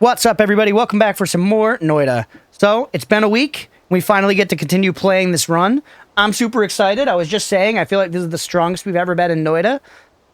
What's up, everybody? Welcome back for some more Noita. So, it's been a week. We finally get to continue playing this run. I'm super excited. I was just saying, I feel like this is the strongest we've ever been in Noita.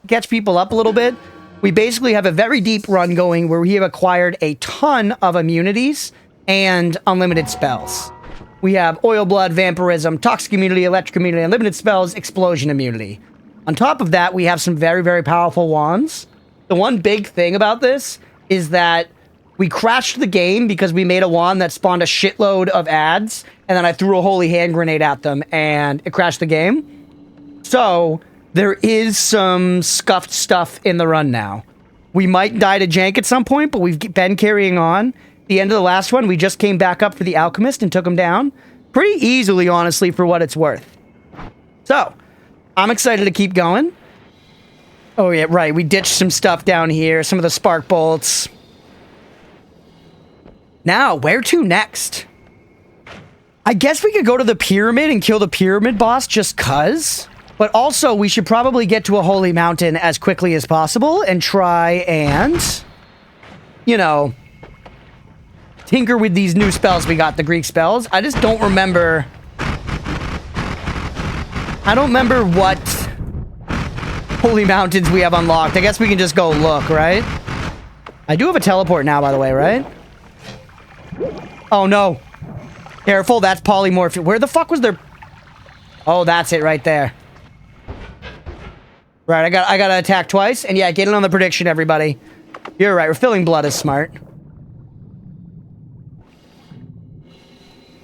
Catch people up a little bit. We basically have a very deep run going where we have acquired a ton of immunities and unlimited spells. We have Oil Blood, Vampirism, Toxic Immunity, Electric Immunity, Unlimited Spells, Explosion Immunity. On top of that, we have some very, very powerful wands. The one big thing about this is that we crashed the game because we made a wand that spawned a shitload of ads, and then I threw a holy hand grenade at them, and it crashed the game. So, there is some scuffed stuff in the run now. We might die to jank at some point, but we've been carrying on. The end of the last one, we just came back up for the Alchemist and took him down. Pretty easily, honestly, for what it's worth. So, I'm excited to keep going. Oh yeah, right, we ditched some stuff down here, some of the spark bolts. Now, where to next? I guess we could go to the pyramid and kill the pyramid boss just cuz. But also, we should probably get to a holy mountain as quickly as possible and try and, you know, tinker with these new spells we got, the Greek spells. I just don't remember. I don't remember what holy mountains we have unlocked. I guess we can just go look, right? I do have a teleport now, by the way, right? Oh, no. Careful, that's polymorph. Where the fuck was there? Oh, that's it right there. Right, I gotta attack twice. And yeah, get in on the prediction, everybody. You're right, refilling blood is smart.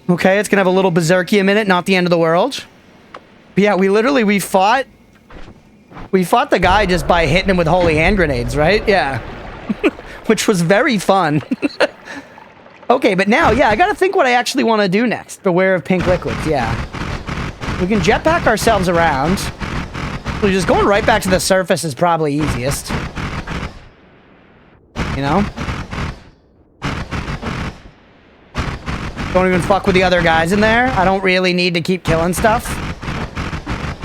Okay, it's gonna have a little berserky minute, not the end of the world. But yeah, we fought the guy just by hitting him with holy hand grenades, right? Yeah. Which was very fun. Okay, but now, yeah, I gotta think what I actually want to do next. Beware of pink liquids, yeah. We can jetpack ourselves around. So just going right back to the surface is probably easiest. You know? Don't even fuck with the other guys in there. I don't really need to keep killing stuff.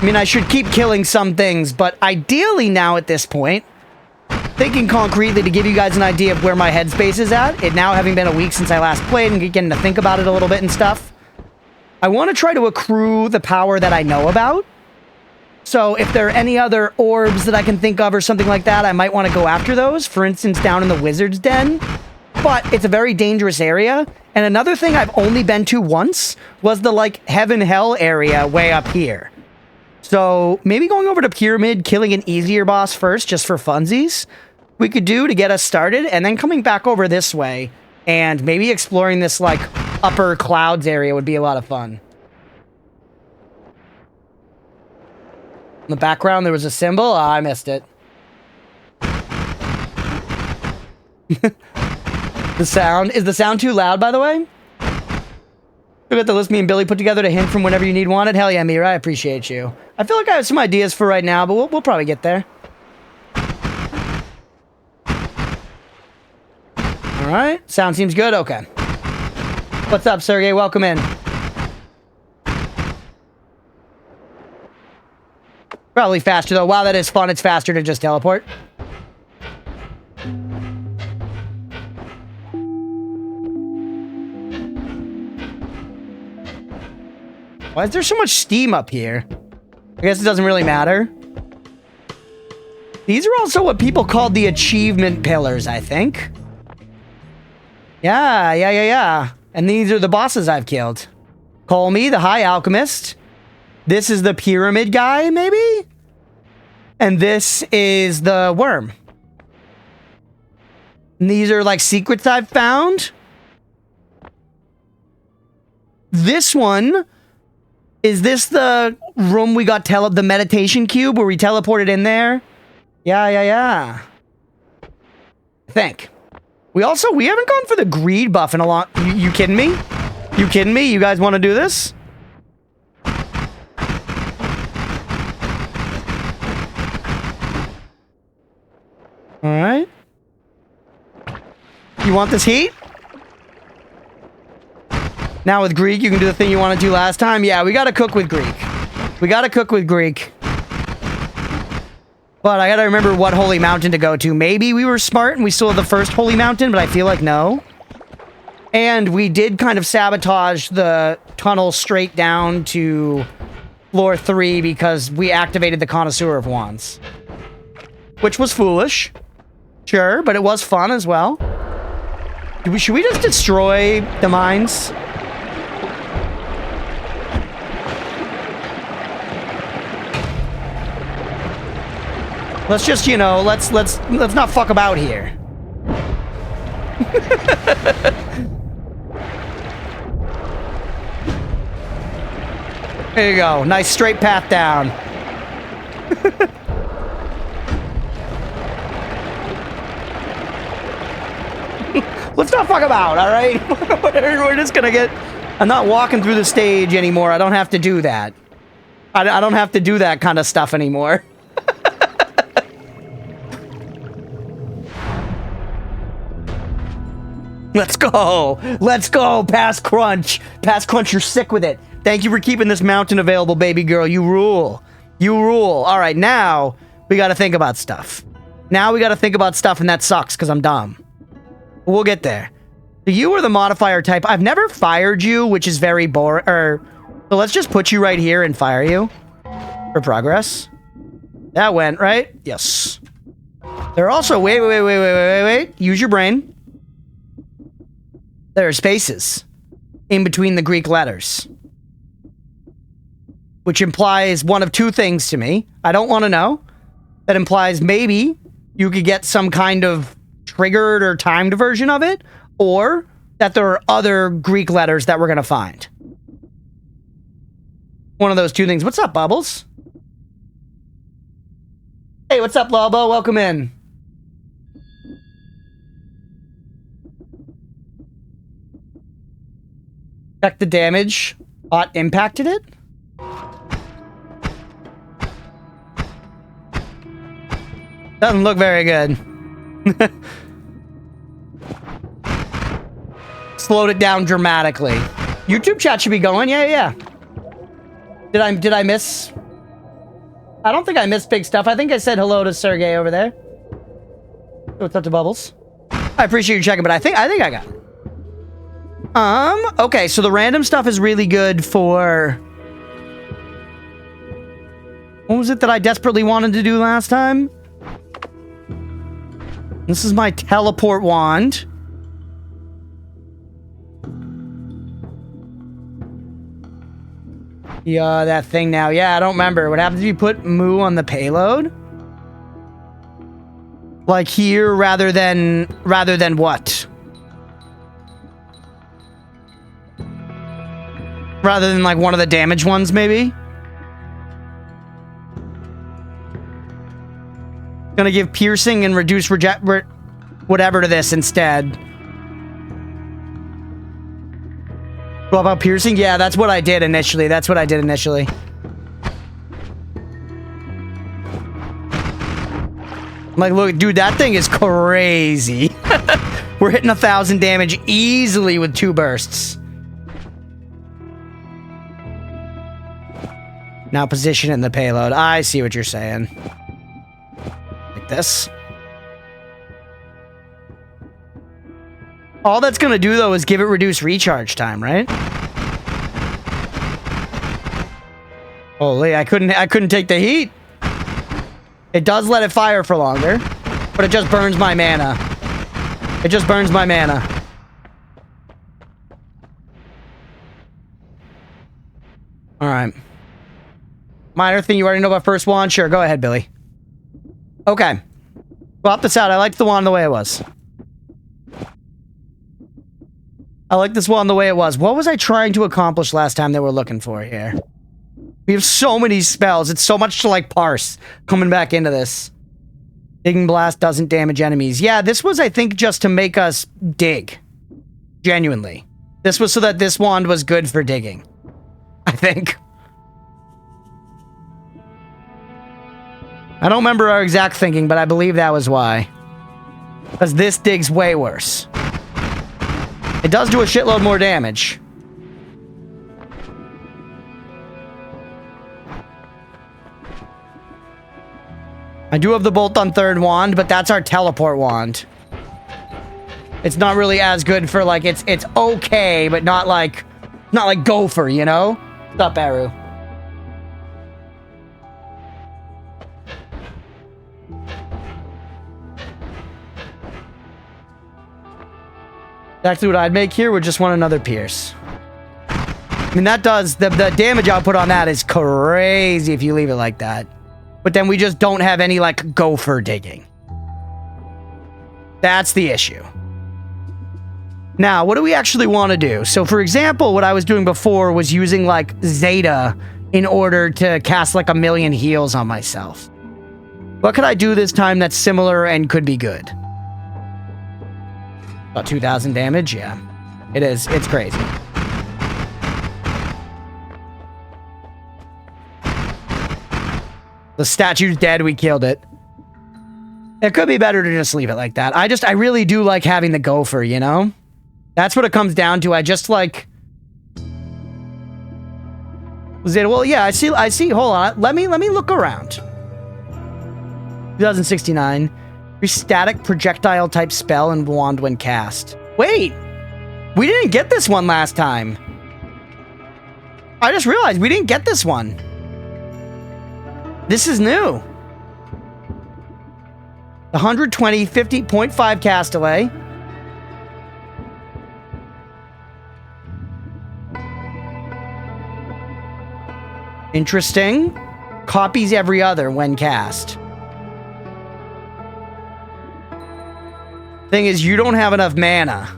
I mean, I should keep killing some things, but ideally now at this point, thinking concretely to give you guys an idea of where my headspace is at, it now having been a week since I last played and getting to think about it a little bit and stuff, I want to try to accrue the power that I know about. So if there are any other orbs that I can think of or something like that, I might want to go after those. For instance, down in the Wizard's Den. But it's a very dangerous area. And another thing I've only been to once was the, like, heaven-hell area way up here. So maybe going over to Pyramid, killing an easier boss first, just for funsies, we could do to get us started, and then coming back over this way, and maybe exploring this, like, upper clouds area would be a lot of fun. In the background, there was a symbol. Oh, I missed it. Is the sound too loud, by the way? Look at the list me and Billy put together to hint from whenever you need wanted. Hell yeah, Mira, I appreciate you. I feel like I have some ideas for right now, but we'll probably get there. Alright, sound seems good? Okay. What's up, Sergey? Welcome in. Probably faster, though. Wow, that is fun. It's faster to just teleport. Why is there so much steam up here? I guess it doesn't really matter. These are also what people called the achievement pillars, I think. Yeah. And these are the bosses I've killed. Colmy, the High Alchemist. This is the Pyramid guy, maybe? And this is the Worm. And these are, like, secrets I've found. This one... Is this the room we got the meditation cube where we teleported in there? Yeah. I think. We haven't gone for the greed buff in a long... You kidding me? You kidding me? You guys want to do this? Alright. You want this heat? Now with Greek, you can do the thing you wanted to last time. Yeah, we gotta cook with Greek. We gotta cook with Greek. But I gotta remember what holy mountain to go to. Maybe we were smart and we still have the first holy mountain, but I feel like no. And we did kind of sabotage the tunnel straight down to floor 3 because we activated the Connoisseur of Wands. Which was foolish. Sure, but it was fun as well. Should we just destroy the mines? Let's just, you know, let's not fuck about here. There you go. Nice straight path down. Let's not fuck about, all right? We're just gonna get... I'm not walking through the stage anymore. I don't have to do that. I don't have to do that kind of stuff anymore. Let's go. Let's go. Past Crunch. Past Crunch, you're sick with it. Thank you for keeping this mountain available, baby girl. You rule. You rule. All right, now we got to think about stuff. Now we got to think about stuff, and that sucks because I'm dumb. We'll get there. So you are the modifier type. I've never fired you, which is very boring. So let's just put you right here and fire you for progress. That went, right? Yes. There are also... Wait. Use your brain. There are spaces in between the Greek letters, which implies one of two things to me. I don't want to know. That implies maybe you could get some kind of triggered or timed version of it, or that there are other Greek letters that we're going to find. One of those two things. What's up, Bubbles? Hey, what's up, Lobo? Welcome in. Check the damage. Bot impacted it? Doesn't look very good. Slowed it down dramatically. YouTube chat should be going. Yeah. Did I miss? I don't think I missed big stuff. I think I said hello to Sergey over there. What's up to Bubbles? I appreciate you checking, but I think I got it. Okay, so the random stuff is really good for... What was it that I desperately wanted to do last time? This is my teleport wand. Yeah, that thing now. Yeah, I don't remember. What happens if you put Moo on the payload? Like here rather than what? Rather than like one of the damage ones, maybe? Gonna give piercing and reduce whatever to this instead. What about piercing? Yeah, that's what I did initially. Like, look, dude, that thing is crazy. We're hitting 1,000 damage easily with 2 bursts. Now position it in the payload. I see what you're saying. Like this. All that's gonna do, though, is give it reduced recharge time, right? Holy, I couldn't take the heat. It does let it fire for longer, but it just burns my mana. Alright. Minor thing you already know about first wand? Sure, go ahead, Billy. Okay. Swap this out. I liked the wand the way it was. I like this wand the way it was. What was I trying to accomplish last time they were looking for here? We have so many spells. It's so much to, like, parse coming back into this. Digging Blast doesn't damage enemies. Yeah, this was, I think, just to make us dig. Genuinely. This was so that this wand was good for digging. I think. I don't remember our exact thinking, but I believe that was why. Because this digs way worse. It does do a shitload more damage. I do have the bolt on third wand, but that's our teleport wand. It's not really as good for like it's okay, but not like gopher, you know? What's up, Aru? Exactly what I'd make here. Would just want another pierce. I mean, that does the damage output on that is crazy if you leave it like that. But then we just don't have any like gopher digging. That's the issue. Now, what do we actually want to do? So, for example, what I was doing before was using like Zeta in order to cast like 1,000,000 heals on myself. What could I do this time that's similar and could be good? About 2,000 damage? Yeah. It is. It's crazy. The statue's dead. We killed it. It could be better to just leave it like that. I really do like having the gopher, you know? That's what it comes down to. I just like... Well, yeah, I see. Hold on. Let me look around. 2069. Static projectile type spell and wand when cast. Wait! We didn't get this one last time. I just realized we didn't get this one. This is new. 120, 50.5 cast delay. Interesting. Copies every other when cast. Thing is, you don't have enough mana.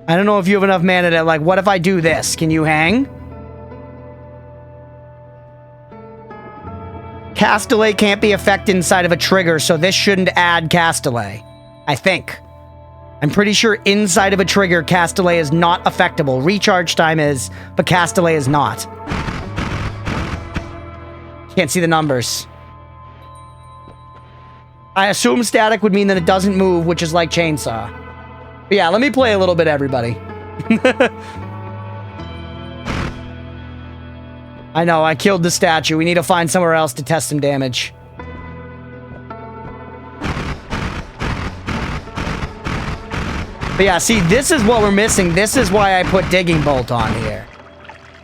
I don't know if you have enough mana to, like, what if I do this? Can you hang? Cast delay can't be affected inside of a trigger, so this shouldn't add cast delay. I think. I'm pretty sure inside of a trigger, cast delay is not affectable. Recharge time is, but cast delay is not. Can't see the numbers. I assume static would mean that it doesn't move, which is like chainsaw. But yeah, let me play a little bit, everybody. I know, I killed the statue. We need to find somewhere else to test some damage. But yeah, see, this is what we're missing. This is why I put Digging Bolt on here.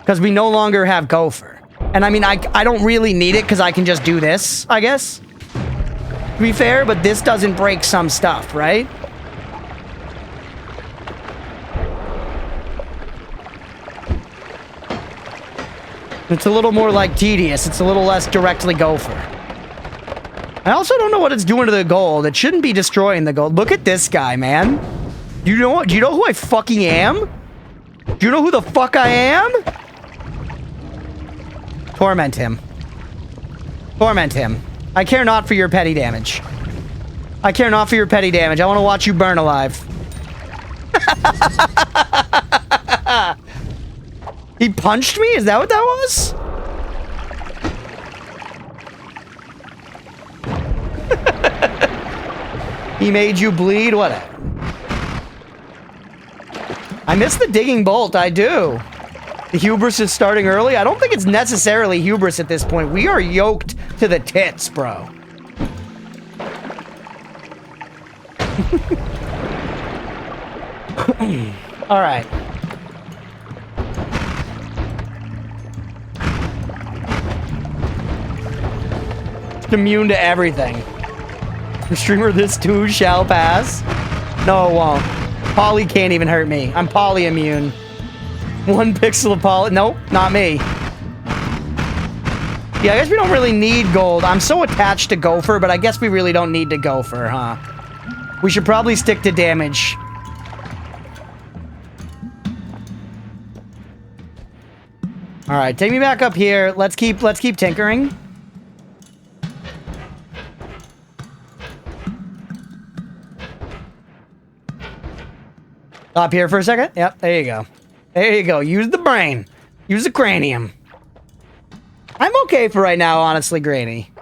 Because we no longer have Gopher. And I mean, I don't really need it because I can just do this, I guess. To be fair, but this doesn't break some stuff, right? It's a little more like tedious. It's a little less directly Gopher. I also don't know what it's doing to the gold. It shouldn't be destroying the gold. Look at this guy, man. Do you know who I fucking am? Do you know who the fuck I am? Torment him. Torment him. I care not for your petty damage. I care not for your petty damage. I want to watch you burn alive. He punched me? Is that what that was? He made you bleed? Whatever. I miss the Digging Bolt. I do. The hubris is starting early. I don't think it's necessarily hubris at this point. We are yoked to the tits, bro. All right. Immune to everything. The streamer this too shall pass. No, it won't. Poly can't even hurt me. I'm poly immune. 1 pixel of poly. Nope, not me. Yeah, I guess we don't really need gold. I'm so attached to Gopher, but I guess we really don't need to Gopher, huh? We should probably stick to damage. All right, take me back up here. Let's keep tinkering. Up here for a second. Yep, there you go. There you go. Use the brain. Use the cranium. I'm okay for right now, honestly, Granny.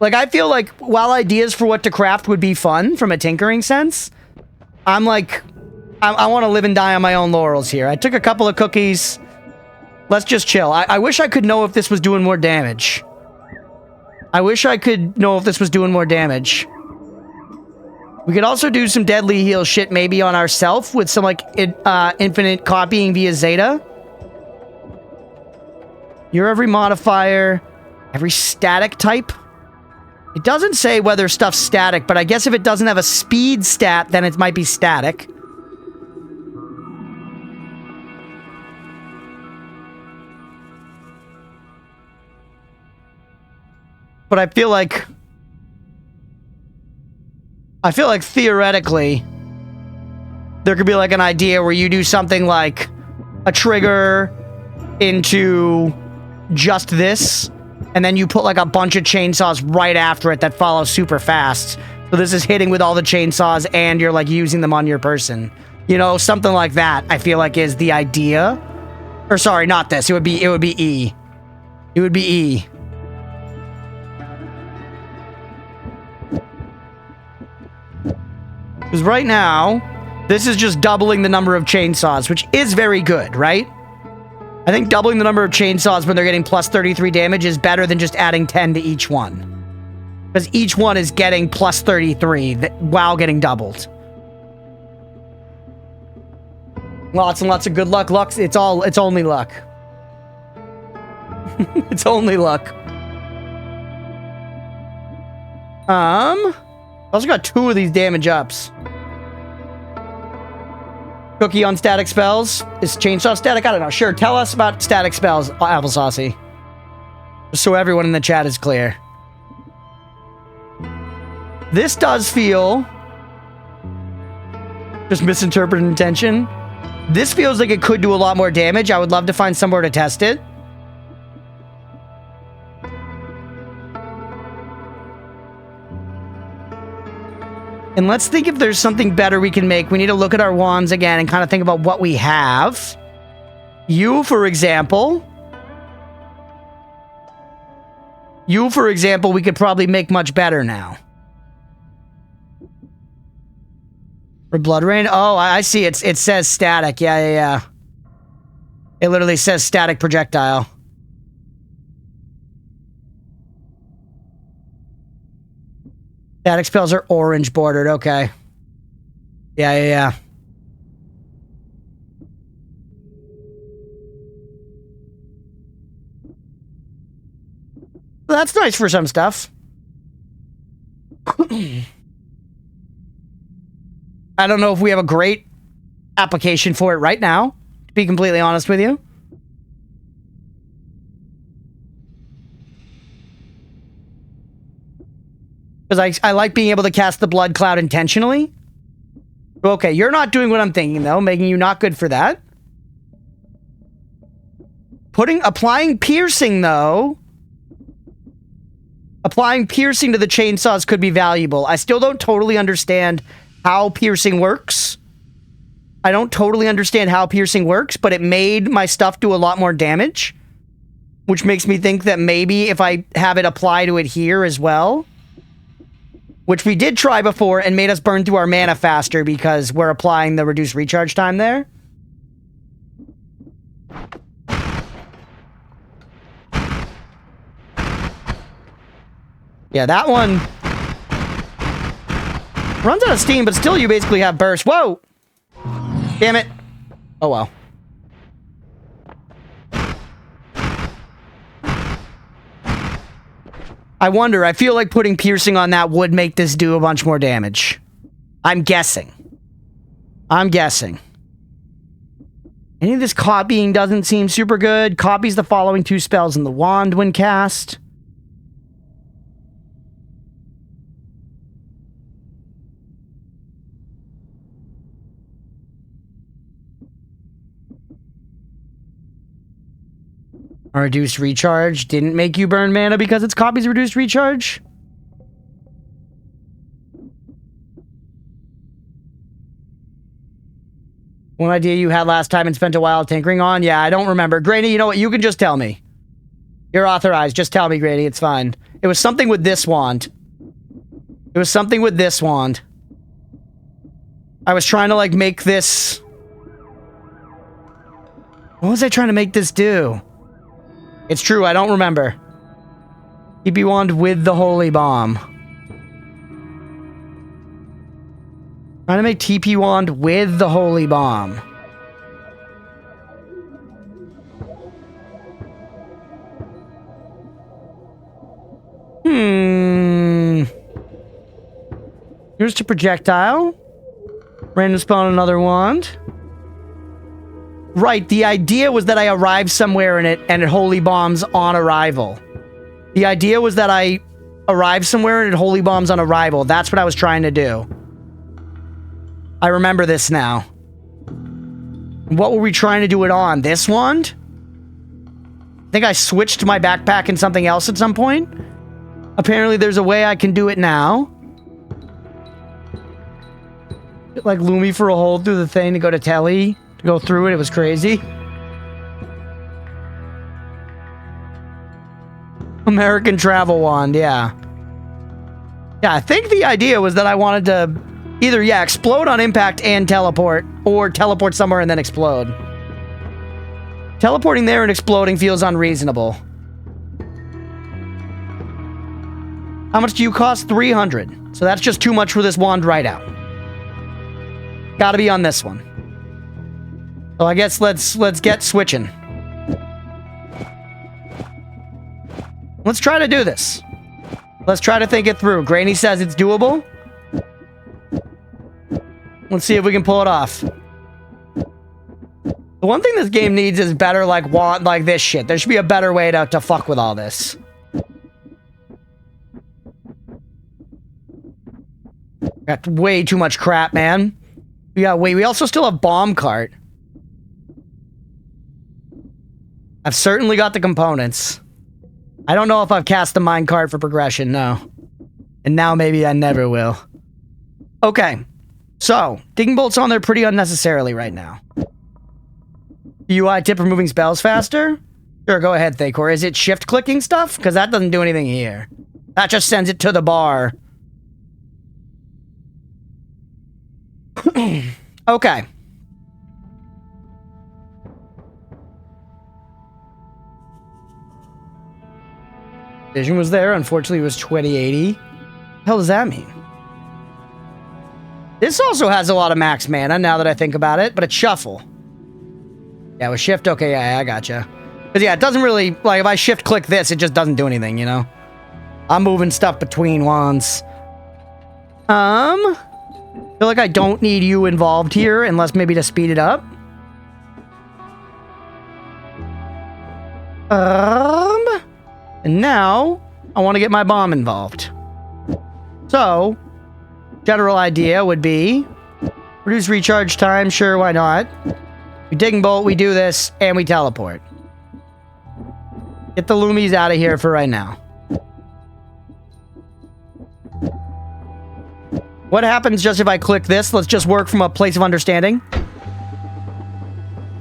Like, I feel like while ideas for what to craft would be fun from a tinkering sense, I'm like, I want to live and die on my own laurels here. I took a couple of cookies. Let's just chill. I wish I could know if this was doing more damage. I wish I could know if this was doing more damage. We could also do some deadly heal shit maybe on ourselves with some, like, infinite copying via Zeta. Your every modifier, every static type. It doesn't say whether stuff's static, but I guess if it doesn't have a speed stat, then it might be static. But I feel like theoretically, there could be like an idea where you do something like a trigger into just this, and then you put like a bunch of chainsaws right after it that follow super fast. So this is hitting with all the chainsaws and you're like using them on your person. You know, something like that, I feel like is the idea. Or sorry, not this. It would be E. It would be E. Because right now, this is just doubling the number of chainsaws, which is very good, right? I think doubling the number of chainsaws when they're getting plus 33 damage is better than just adding 10 to each one. Because each one is getting plus 33 while getting doubled. Lots and lots of good luck. It's only luck. It's only luck. I also got 2 of these damage ups. Cookie on static spells. Is chainsaw static? I don't know. Sure, tell us about static spells, Applesaucy. Just so everyone in the chat is clear. This does feel... just misinterpreted intention. This feels like it could do a lot more damage. I would love to find somewhere to test it. And let's think if there's something better we can make. We need to look at our wands again and kind of think about what we have. You, for example, we could probably make much better now. For Blood Rain? Oh, I see. It says static. Yeah. It literally says static projectile. Static spells are orange bordered. Okay. Yeah. Well, that's nice for some stuff. I don't know if we have a great application for it right now, to be completely honest with you. Because I like being able to cast the Blood Cloud intentionally. Okay, you're not doing what I'm thinking, though, making you not good for that. Applying piercing, though. Applying piercing to the chainsaws could be valuable. I still don't totally understand how piercing works. I don't totally understand how piercing works, but it made my stuff do a lot more damage. Which makes me think that maybe if I have it apply to it here as well... which we did try before and made us burn through our mana faster because we're applying the reduced recharge time there. Yeah, that one runs out of steam, but still you basically have burst. Whoa! Damn it. Oh well. I wonder, I feel like putting piercing on that would make this do a bunch more damage. I'm guessing. Any of this copying doesn't seem super good. Copies the following 2 spells in the wand when cast. A reduced recharge didn't make you burn mana because it's copies reduced recharge. One idea you had last time and spent a while tinkering on? Yeah, I don't remember. Granny, you know what? You can just tell me. You're authorized. Just tell me, Granny. It's fine. It was something with this wand. I was trying to, like, make this... What was I trying to make this do? It's true, I don't remember. TP wand with the holy bomb. Trying to make TP wand with the holy bomb. Here's to projectile. Random spawn another wand. Right, the idea was that I arrived somewhere in it and it holy bombs on arrival. The idea was that I arrived somewhere and it holy bombs on arrival. That's what I was trying to do. I remember this now. What were we trying to do it on? This wand? I think I switched my backpack and something else at some point. Apparently there's a way I can do it now. It, like Lumi for a hole through the thing to go to Telly. To go through it, it was crazy. American travel wand, yeah. Yeah, I think the idea was that I wanted to either, yeah, explode on impact and teleport, or teleport somewhere and then explode. Teleporting there and exploding feels unreasonable. How much do you cost? 300. So that's just too much for this wand right out. Gotta be on this one. So I guess let's get switching. Let's try to do this. Let's try to think it through. Granny says it's doable. Let's see if we can pull it off. The one thing this game needs is better, like, this shit. There should be a better way to fuck with all this. Got way too much crap, man. We also still have bomb cart. I've certainly got the components. I don't know if I've cast the mine cart for progression, no. And now maybe I never will. Okay. So, digging bolts on there pretty unnecessarily right now. UI tip removing spells faster? Sure, go ahead, Thacor. Is it shift clicking stuff? Because that doesn't do anything here. That just sends it to the bar. Okay. Vision was there. Unfortunately, it was 2080. What the hell does that mean? This also has a lot of max mana, now that I think about it, but it's shuffle. Yeah, with shift, okay, yeah, I gotcha. Because, yeah, it doesn't really, like, if I shift-click this, it just doesn't do anything, you know? I'm moving stuff between wands. I feel like I don't need you involved here, unless maybe to speed it up. And now, I want to get my bomb involved. So, general idea would be, reduce recharge time, sure, why not? We digging bolt, we do this, and we teleport. Get the Loomies out of here for right now. What happens just if I click this? Let's just work from a place of understanding.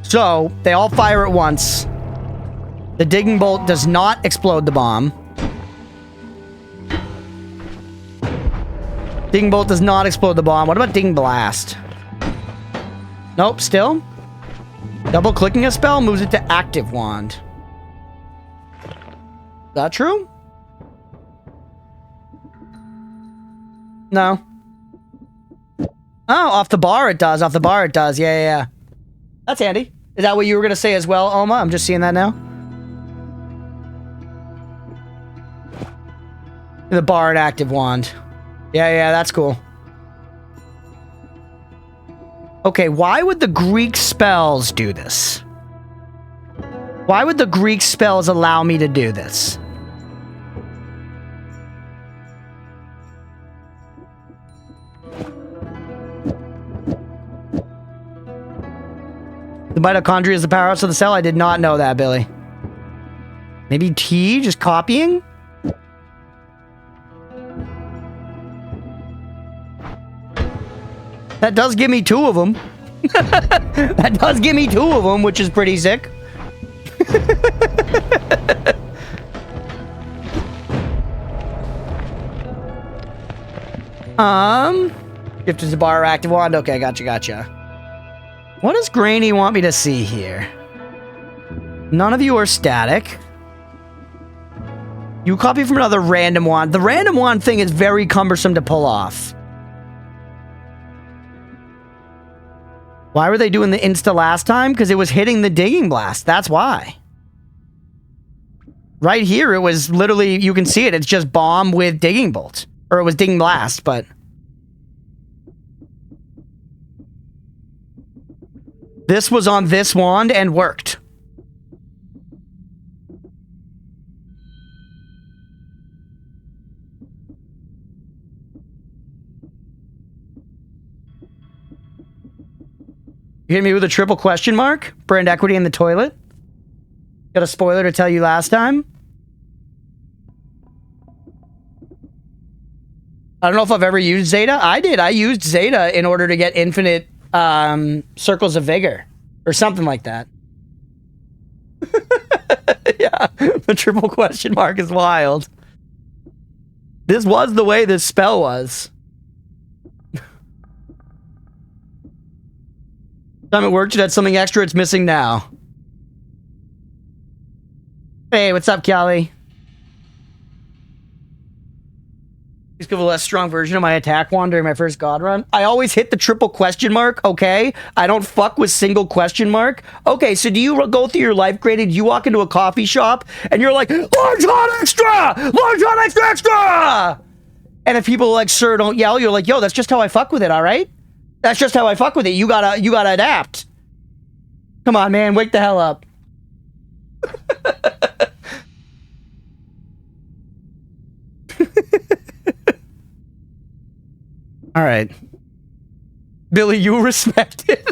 So, they all fire at once. The digging bolt does not explode the bomb. Digging bolt does not explode the bomb. What about digging blast? Nope, still. Double clicking a spell moves it to active wand. Is that true? No. Oh, off the bar it does. Off the bar it does. Yeah, yeah, yeah. That's handy. Is that what you were going to say as well, Oma? I'm just seeing that now. The bar and active wand. Yeah, yeah, that's cool. Okay, why would the Greek spells do this? Why would the Greek spells allow me to do this? The mitochondria is the powerhouse of the cell? I did not know that, Billy. Maybe T, just copying? That does give me two of them. That does give me two of them, which is pretty sick. Shift is a bar active wand. Okay, gotcha. What does Granny want me to see here? None of you are static. You copy from another random wand. The random wand thing is very cumbersome to pull off. Why were they doing the insta last time? Because it was hitting the digging blast. That's why. Right here, it was literally, you can see it. It's just bomb with digging bolt. Or it was digging blast, but... This was on this wand and worked. You hit me with a triple question mark? Brand equity in the toilet? Got a spoiler to tell you last time? I don't know if I've ever used Zeta. I did. I used Zeta in order to get infinite circles of vigor. Or something like that. Yeah. The triple question mark is wild. This was the way this spell was. Time it worked, it had something extra it's missing now. Hey, what's up, Callie? Please give a less strong version of my attack wand during my first god run. I always hit the triple question mark, okay? I don't fuck with single question mark. Okay, so do you go through your life graded, you walk into a coffee shop, and you're like, large hot extra! Large hot extra extra! And if people like, sir, don't yell, you're like, yo, that's just how I fuck with it, alright? That's just how I fuck with it. You gotta adapt. Come on, man, wake the hell up. All right. Billy, you respect it.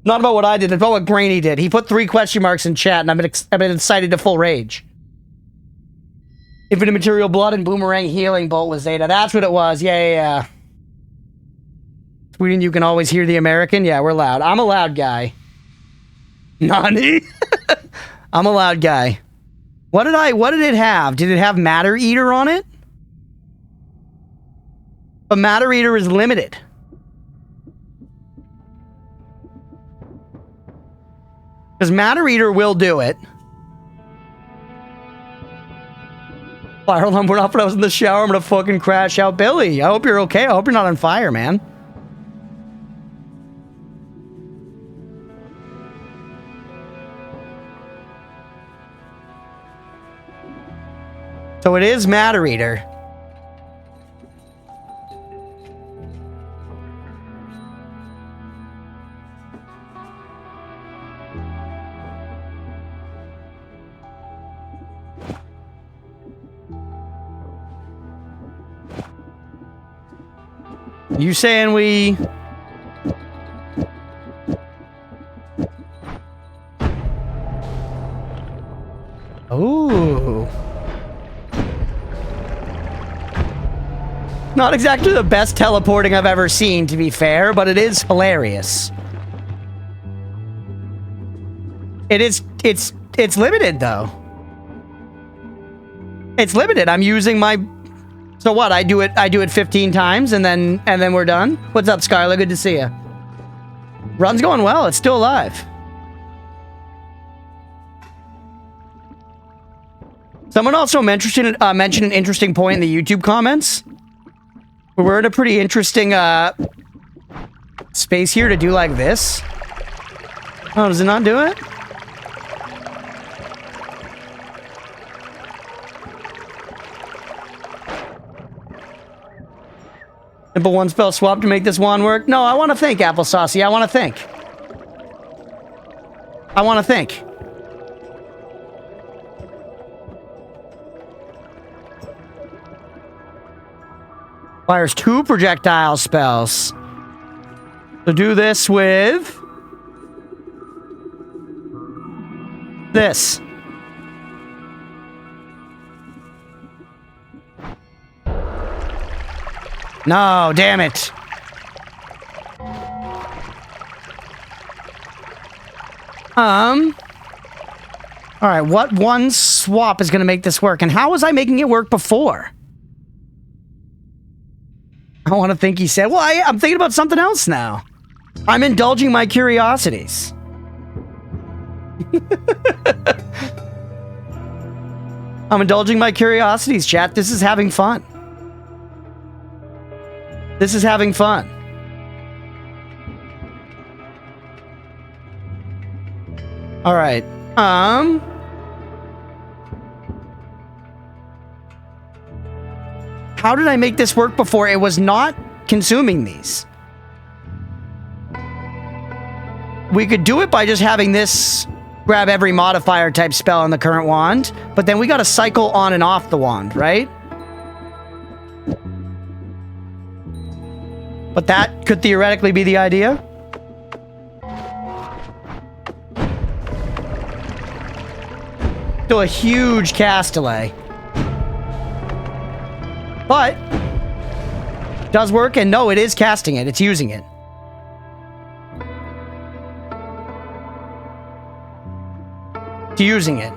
Not about what I did, it's about what Grainy did. He put 3 question marks in chat, and I've been incited to full rage. Infinite material blood and boomerang healing bolt with Zeta. That's what it was. Yeah. Sweden, you can always hear the American. Yeah, we're loud. I'm a loud guy. Nani? I'm a loud guy. What did it have? Did it have Matter Eater on it? But Matter Eater is limited. Because Matter Eater will do it. Fire alarm went off when I was in the shower. I'm gonna fucking crash out. Billy, I hope you're okay. I hope you're not on fire, man. So it is Matter Eater. You saying we... Ooh. Not exactly the best teleporting I've ever seen, to be fair, but it is hilarious. It's limited, though. It's limited. I'm using my... So what? I do it 15 times and then we're done? What's up, Scarlet? Good to see you. Run's going well. It's still alive. Someone also mentioned an interesting point in the YouTube comments. We're in a pretty interesting space here to do like this. Oh, does it not do it? Simple one spell swap to make this wand work? No, I want to think, Applesaucy. I want to think. I want to think. Fires 2 projectile spells. So do this with... this. No, damn it. Alright, what one swap is going to make this work? And how was I making it work before? I want to think he said, well, I'm thinking about something else now. I'm indulging my curiosities. I'm indulging my curiosities, chat. This is having fun. This is having fun. All right. How did I make this work before? It was not consuming these. We could do it by just having this grab every modifier type spell on the current wand, but then we got to cycle on and off the wand, right? But that could theoretically be the idea. Still a huge cast delay. But does work, and no, it is casting it. It's using it. It's using it.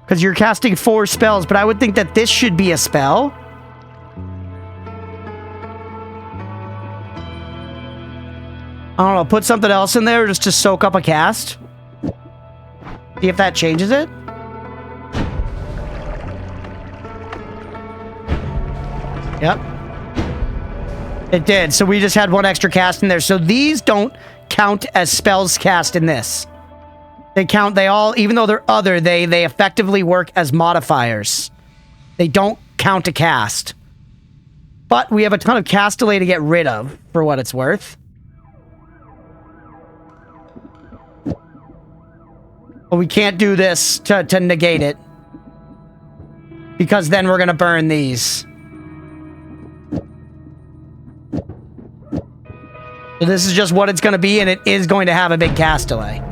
Because you're casting 4 spells, but I would think that this should be a spell. I don't know, put something else in there just to soak up a cast. See if that changes it. Yep. It did. So we just had 1 extra cast in there. So these don't count as spells cast in this. They count, they all, even though they're other, they effectively work as modifiers. They don't count a cast. But we have a ton of cast delay to get rid of, for what it's worth. But we can't do this to negate it. Because then we're going to burn these. So this is just what it's going to be, and it is going to have a big cast delay.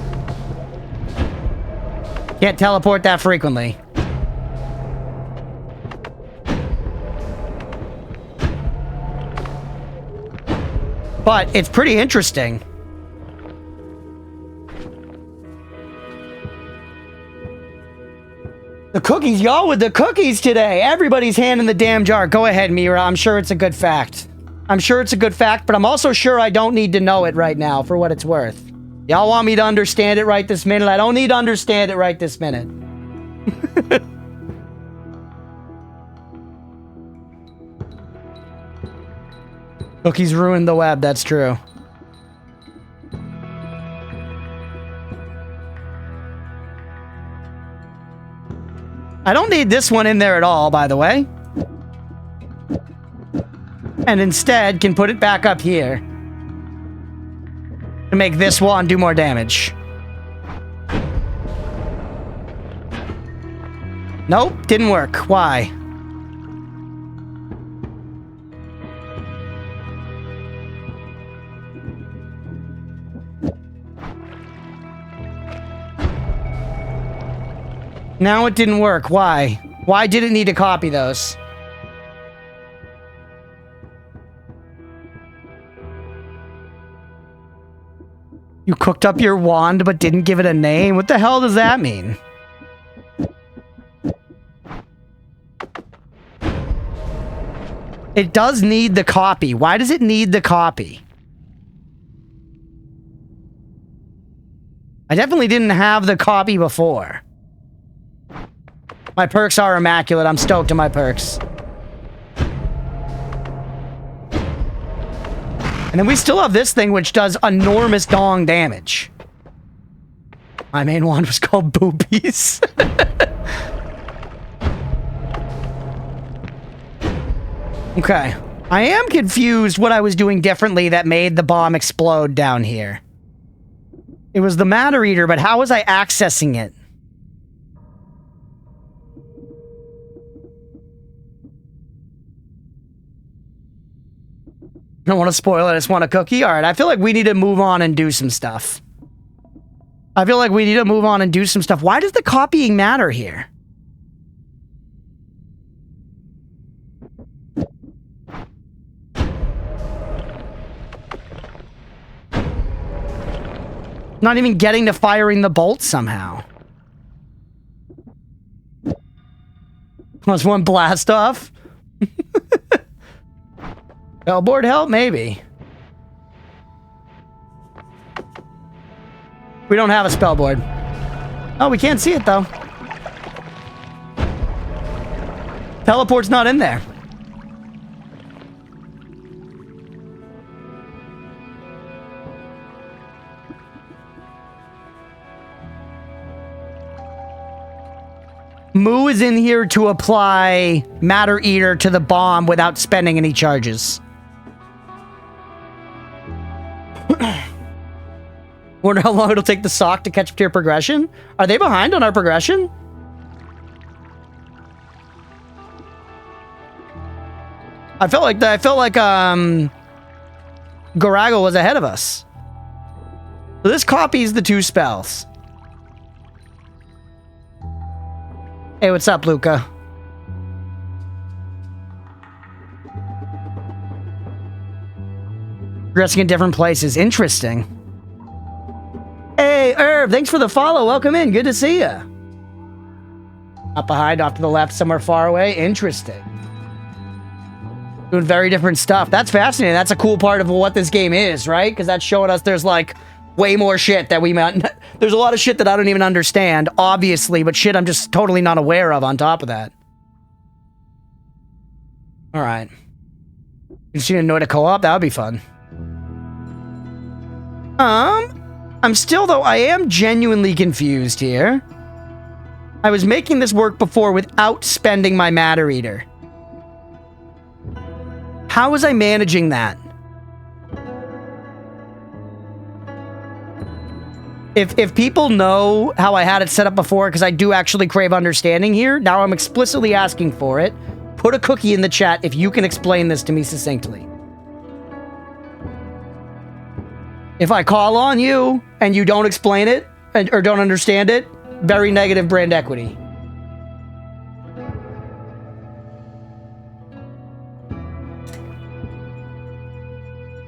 Can't teleport that frequently. But it's pretty interesting. The cookies, y'all, with the cookies today. Everybody's hand in the damn jar. Go ahead, Mira. I'm sure it's a good fact. I'm sure it's a good fact, but I'm also sure I don't need to know it right now for what it's worth. Y'all want me to understand it right this minute? I don't need to understand it right this minute. Cookies ruined the web, that's true. I don't need this one in there at all, by the way. And instead can put it back up here to make this wand do more damage. Nope, didn't work. Why? Now it didn't work. Why? Why did it need to copy those? You cooked up your wand but didn't give it a name? What the hell does that mean? It does need the copy. Why does it need the copy? I definitely didn't have the copy before. My perks are immaculate. I'm stoked on my perks. And then we still have this thing which does enormous dong damage. My main wand was called Boobies. Okay. I am confused what I was doing differently that made the bomb explode down here. It was the Matter Eater, but how was I accessing it? I don't want to spoil it. I just want a cookie. All right. I feel like we need to move on and do some stuff. I feel like we need to move on and do some stuff. Why does the copying matter here? Not even getting to firing the bolt somehow. Was one blast off? Bellboard help? Maybe. We don't have a spell board. Oh, we can't see it, though. Teleport's not in there. Moo is in here to apply Matter Eater to the bomb without spending any charges. Wonder how long it'll take the sock to catch up to your progression? Are they behind on our progression? I felt like Gorago was ahead of us. So this copies the 2 spells. Hey, what's up, Luca? Progressing in different places. Interesting. Hey, Herb, thanks for the follow. Welcome in. Good to see ya. Up behind, off to the left, somewhere far away. Interesting. Doing very different stuff. That's fascinating. That's a cool part of what this game is, right? Because that's showing us there's like way more shit that we might... There's a lot of shit that I don't even understand, obviously, but shit I'm just totally not aware of on top of that. Alright. You see a Noita co-op? That would be fun. I'm still, though, I am genuinely confused here. I was making this work before without spending my Matter Eater. How was I managing that? If people know how I had it set up before, because I do actually crave understanding here, now I'm explicitly asking for it. Put a cookie in the chat if you can explain this to me succinctly. If I call on you and you don't explain it or don't understand it, very negative brand equity.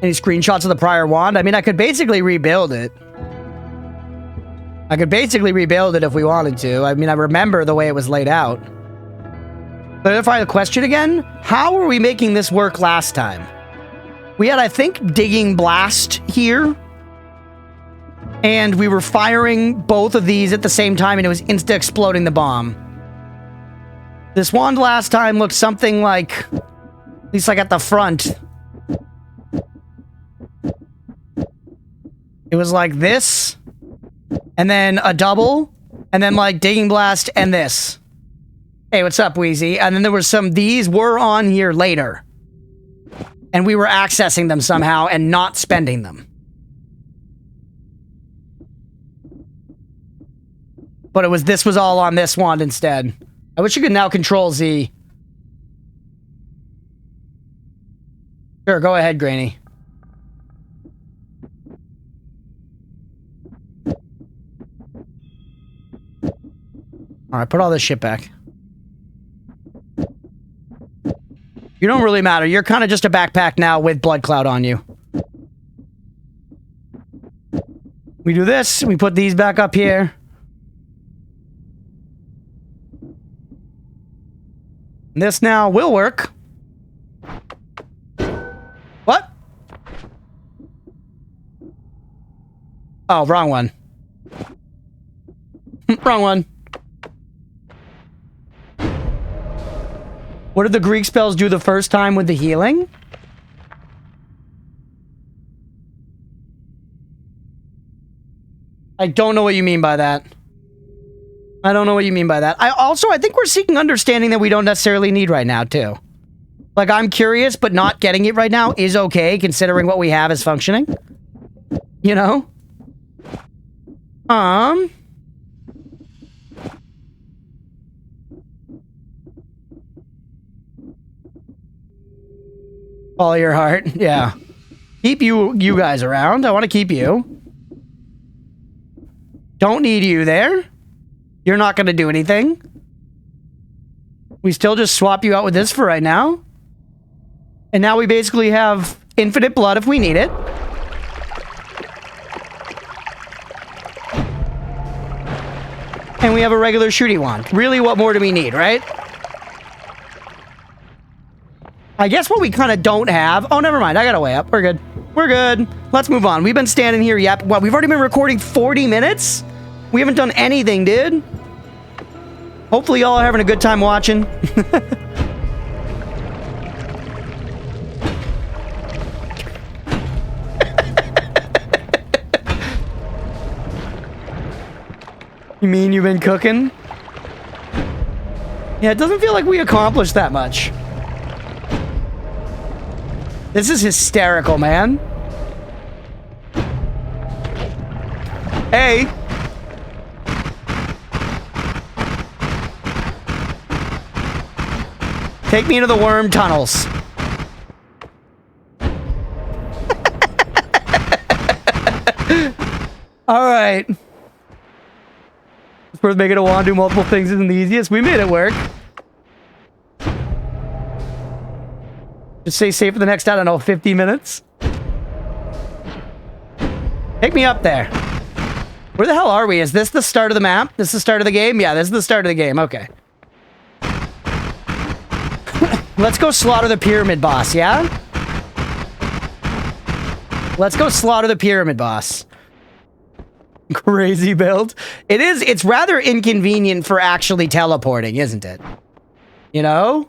Any screenshots of the prior wand? I mean, I could basically rebuild it. I could basically rebuild it if we wanted to. I mean, I remember the way it was laid out. Clarify the question again. How were we making this work last time? We had, I think, Digging Blast here. And we were firing both of these at the same time, and it was insta-exploding the bomb. This wand last time looked something like... At least like at the front. It was like this. And then a double. And then like Digging Blast and this. Hey, what's up, Wheezy? And then there was some... These were on here later. And we were accessing them somehow and not spending them. But this was all on this wand instead. I wish you could now control Z. Sure, go ahead, Granny. Alright, put all this shit back. You don't really matter. You're kind of just a backpack now with Blood Cloud on you. We do this. We put these back up here. This now will work. What? Oh, wrong one. Wrong one. What did the Greek spells do the first time with the healing? I don't know what you mean by that. I don't know what you mean by that. I think we're seeking understanding that we don't necessarily need right now, too. Like, I'm curious, but not getting it right now is okay, considering what we have is functioning. You know? Follow your heart. Yeah. Keep you guys around. I want to keep you. Don't need you there. You're not going to do anything. We still just swap you out with this for right now. And now we basically have infinite blood if we need it. And we have a regular shooty wand. Really, what more do we need, right? I guess what we kind of don't have... Oh, never mind. I got a way up. We're good. We're good. Let's move on. We've been standing here, yep. Well, we've already been recording 40 minutes? We haven't done anything, dude. Hopefully y'all are having a good time watching. You mean you've been cooking? Yeah, it doesn't feel like we accomplished that much. This is hysterical, man. Hey. Take me into the worm tunnels. All right. It's worth making a wand do multiple things isn't the easiest. We made it work. Just stay safe for the next, I don't know, 50 minutes. Take me up there. Where the hell are we? Is this the start of the map? This is the start of the game? Yeah, this is the start of the game. Okay. Let's go slaughter the pyramid boss, yeah? Let's go slaughter the pyramid boss. Crazy build. It is, it's rather inconvenient for actually teleporting, isn't it? You know?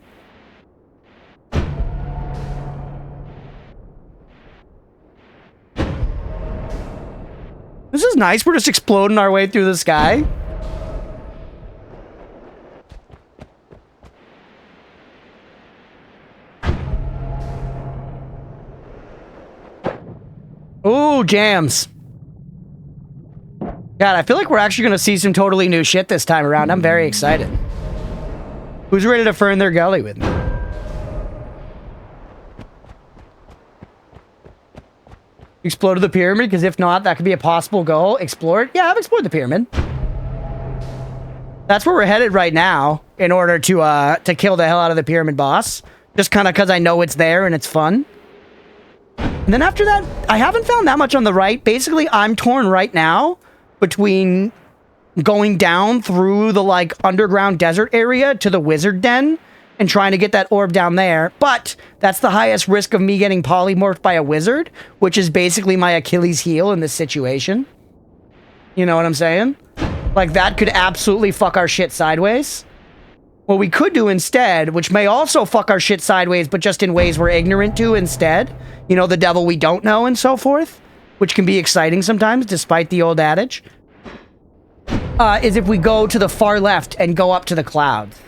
This is nice. We're just exploding our way through the sky. Ooh, jams. God, I feel like we're actually going to see some totally new shit this time around. I'm very excited. Who's ready to fern their gully with me? Exploded the pyramid, because if not, that could be a possible goal. Explore it? Yeah, I've explored the pyramid. That's where we're headed right now, in order to kill the hell out of the pyramid boss. Just kind of because I know it's there and it's fun. And then after that, I haven't found that much on the right. Basically, I'm torn right now between going down through the, like, underground desert area to the wizard den and trying to get that orb down there. But that's the highest risk of me getting polymorphed by a wizard, which is basically my Achilles heel in this situation. You know what I'm saying? Like, that could absolutely fuck our shit sideways. What we could do instead, which may also fuck our shit sideways, but just in ways we're ignorant to instead, you know, the devil we don't know and so forth, which can be exciting sometimes, despite the old adage, is if we go to the far left and go up to the clouds.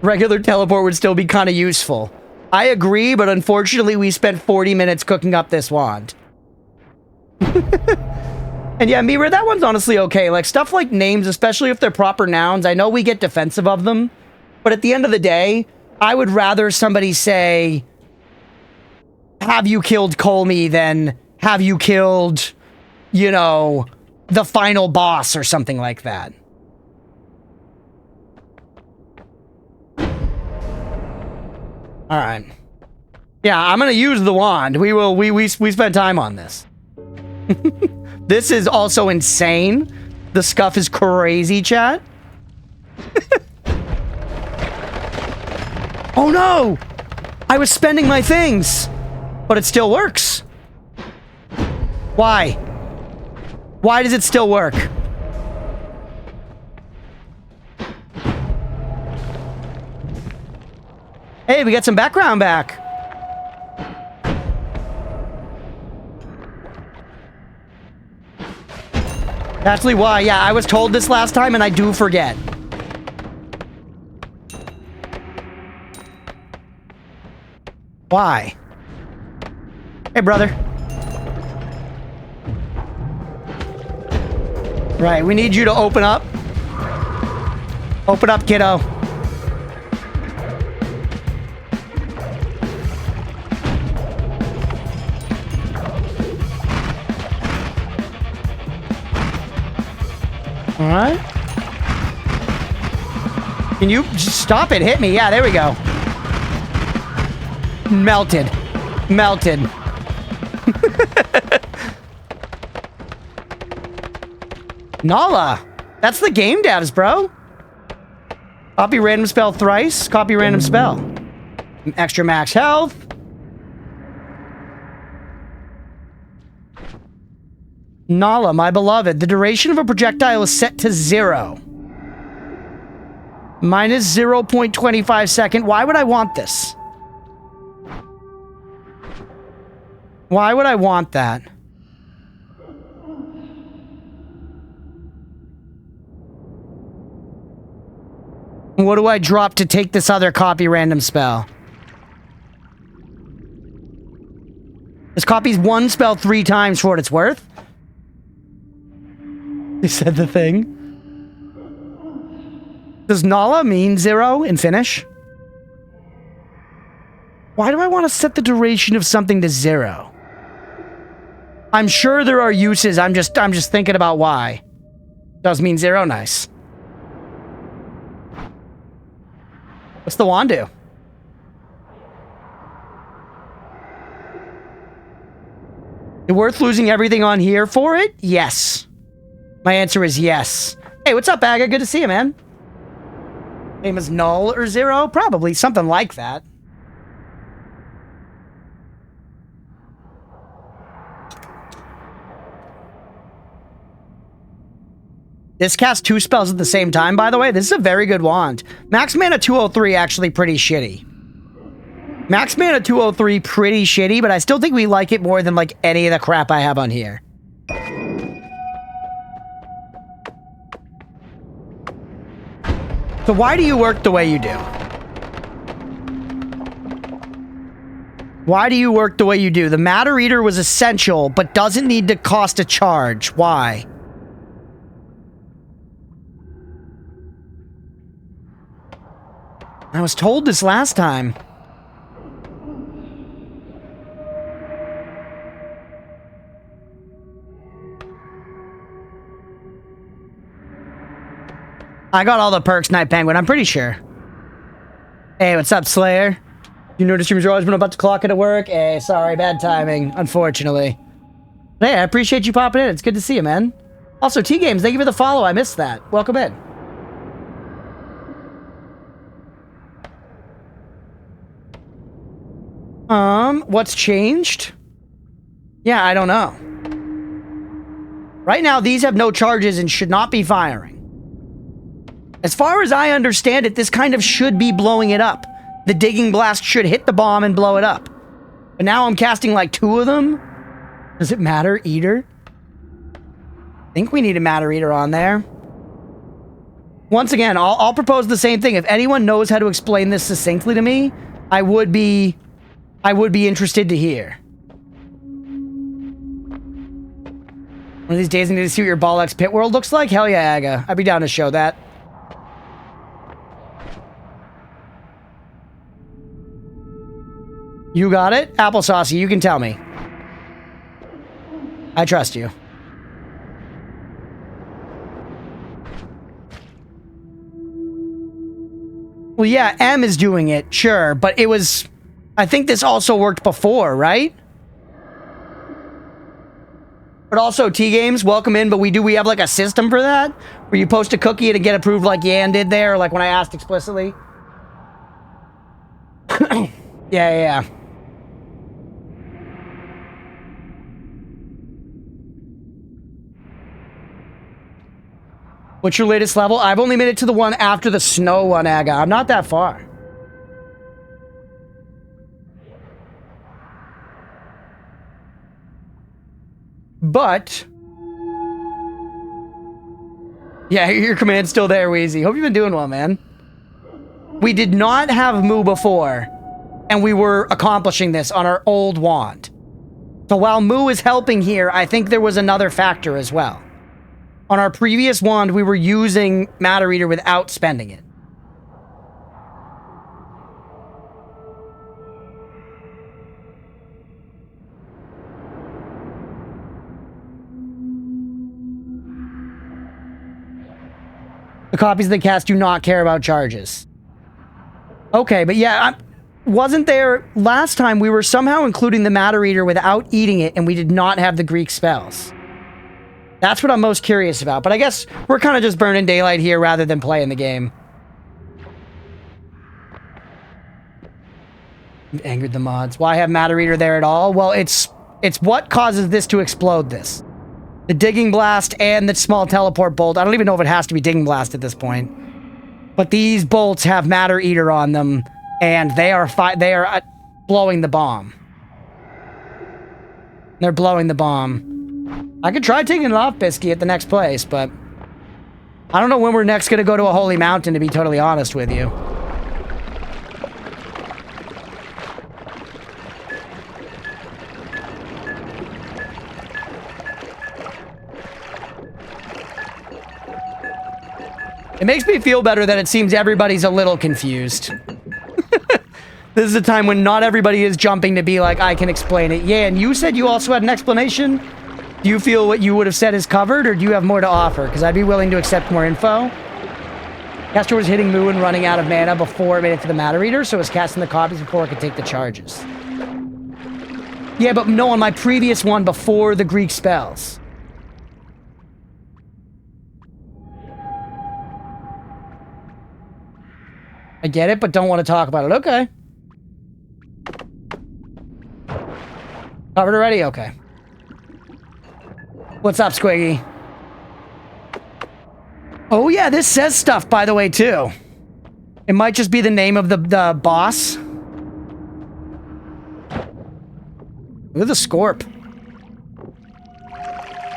Regular teleport would still be kind of useful. I agree, but unfortunately we spent 40 minutes cooking up this wand. And yeah, Mira, that one's honestly okay. Like, stuff like names, especially if they're proper nouns, I know we get defensive of them, but at the end of the day, I would rather somebody say, have you killed Colmy, than have you killed, you know, the final boss or something like that. All right. Yeah, I'm gonna use the wand. We spent time on this. This is also insane. The scuff is crazy, chat. Oh no! I was spending my things, but it still works. Why? Why does it still work? Hey, we got some background back. That's actually why, yeah, I was told this last time and I do forget. Why? Hey, brother. Right, we need you to open up. Open up, kiddo. All right. Can you just stop it? Hit me. Yeah, there we go. Melted. Melted. Nala. That's the game data, bro. Copy random spell thrice. Copy random spell. Extra max health. Nala, my beloved. The duration of a projectile is set to 0. Minus 0.25 second. Why would I want this? Why would I want that? What do I drop to take this other copy random spell? This copies one spell 3 times for what it's worth. You said the thing. Does Nala mean 0 in Finnish? Why do I want to set the duration of something to 0? I'm sure there are uses. I'm just thinking about why. Does mean 0. Nice. What's the wand do? Is it worth losing everything on here for it? Yes. My answer is yes. Hey, what's up, Aga? Good to see you, man. Name is null or 0? Probably something like that. This casts 2 spells at the same time, by the way. This is a very good wand. Max mana 203 actually pretty shitty. Max mana 203 pretty shitty, but I still think we like it more than like any of the crap I have on here. So why do you work the way you do? Why do you work the way you do? The Matter Eater was essential, but doesn't need to cost a charge. Why? I was told this last time. I got all the perks, Night Penguin, I'm pretty sure. Hey, what's up, Slayer? You know the streams are always been about to clock into work? Hey, sorry, bad timing, unfortunately. But hey, I appreciate you popping in. It's good to see you, man. Also, T-Games, thank you for the follow. I missed that. Welcome in. What's changed? Yeah, I don't know. Right now, these have no charges and should not be firing. As far as I understand it, this kind of should be blowing it up. The Digging Blast should hit the bomb and blow it up. But now I'm casting like 2 of them. Does it matter, Eater? I think we need a Matter Eater on there. Once again, I'll propose the same thing. If anyone knows how to explain this succinctly to me, I would be interested to hear. One of these days I need to see what your Bollocks Pit World looks like? Hell yeah, Aga. I'd be down to show that. You got it? Applesauce, you can tell me. I trust you. Well, yeah, M is doing it, sure, but it was... I think this also worked before, right? But also, T-Games, welcome in, but we have like a system for that? Where you post a cookie to get approved like Yan did there, like when I asked explicitly? Yeah. What's your latest level? I've only made it to the one after the snow one, Aga. I'm not that far. But... yeah, your command's still there, Wheezy. Hope you've been doing well, man. We did not have Moo before, and we were accomplishing this on our old wand. So while Moo is helping here, I think there was another factor as well. On our previous wand, we were using Matter Eater without spending it. The copies of the cast do not care about charges. Okay, but yeah, wasn't there... last time we were somehow including the Matter Eater without eating it, and we did not have the Greek spells. That's what I'm most curious about. But I guess we're kind of just burning daylight here rather than playing the game. You've angered the mods. Why have Matter Eater there at all? Well, it's what causes this to explode this. The Digging Blast and the small teleport bolt. I don't even know if it has to be Digging Blast at this point. But these bolts have Matter Eater on them, and they are blowing the bomb. They're blowing the bomb. I could try taking it off Bisky at the next place, but I don't know when we're next going to go to a holy mountain, to be totally honest with you. It makes me feel better that it seems everybody's a little confused. This is a time when not everybody is jumping to be like, I can explain it. Yeah, and you said you also had an explanation? Do you feel what you would have said is covered, or do you have more to offer? Because I'd be willing to accept more info. Caster was hitting Moo and running out of mana before it made it to the Matter Eater, so it was casting the copies before it could take the charges. Yeah, but no, on my previous one before the Greek spells. I get it, but don't want to talk about it. Okay. Covered already? Okay. What's up, Squiggy? Oh, yeah, this says stuff, by the way, too. It might just be the name of the boss. Look at the Scorp.